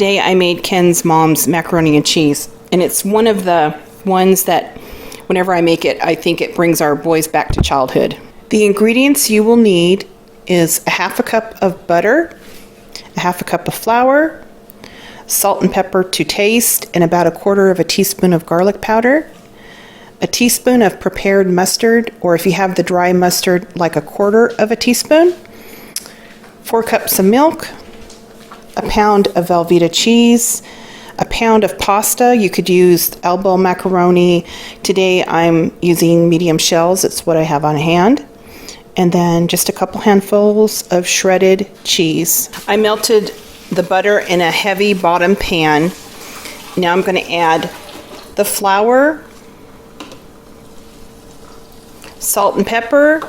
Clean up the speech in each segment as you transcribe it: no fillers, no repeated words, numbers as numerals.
Today I made Ken's mom's macaroni and cheese, and it's one of the ones that whenever I make it, I think it brings our boys back to childhood. The ingredients you will need is a half a cup of butter, a half a cup of flour, salt and pepper to taste, and about a quarter of a teaspoon of garlic powder, a teaspoon of prepared mustard, or if you have the dry mustard, like a quarter of a teaspoon, 4 cups of milk, a pound of Velveeta cheese, a pound of pasta. You could use elbow macaroni. Today I'm using medium shells. It's what I have on hand. And then just a couple handfuls of shredded cheese. I melted the butter in a heavy bottom pan. Now I'm going to add the flour, salt and pepper,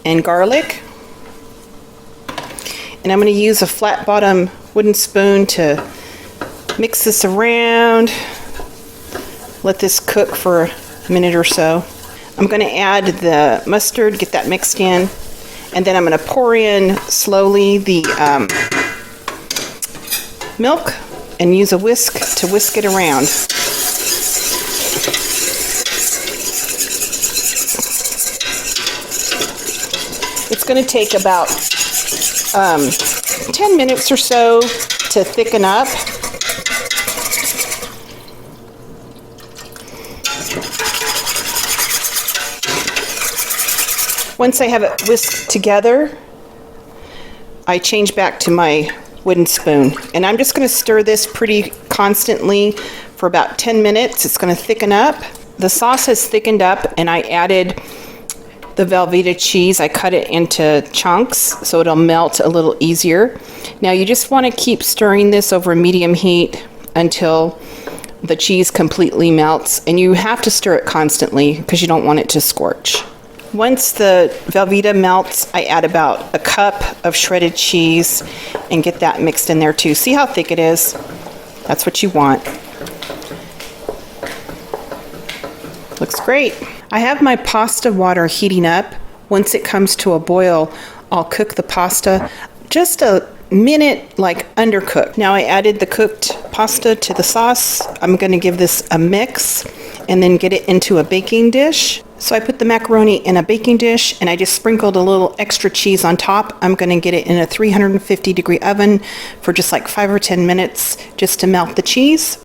and garlic. And I'm going to use a flat bottom wooden spoon to mix this around. Let this cook for a minute or so. I'm going to add the mustard, get that mixed in, and then I'm going to pour in slowly the milk and use a whisk to whisk it around. It's going to take about 10 minutes or so to thicken up. Once I have it whisked together, I change back to my wooden spoon. And I'm just going to stir this pretty constantly for about 10 minutes. It's going to thicken up. The sauce has thickened up, and I added the Velveeta cheese. I cut it into chunks so it'll melt a little easier. Now you just want to keep stirring this over medium heat until the cheese completely melts, and you have to stir it constantly because you don't want it to scorch. Once the Velveeta melts, I add about a cup of shredded cheese and get that mixed in there too. See how thick it is? That's what you want. Looks great. I have my pasta water heating up. Once it comes to a boil, I'll cook the pasta just a minute, like undercooked. Now I added the cooked pasta to the sauce. I'm going to give this a mix and then get it into a baking dish. So I put the macaroni in a baking dish and I just sprinkled a little extra cheese on top. I'm going to get it in a 350-degree oven for just like 5 or 10 minutes just to melt the cheese.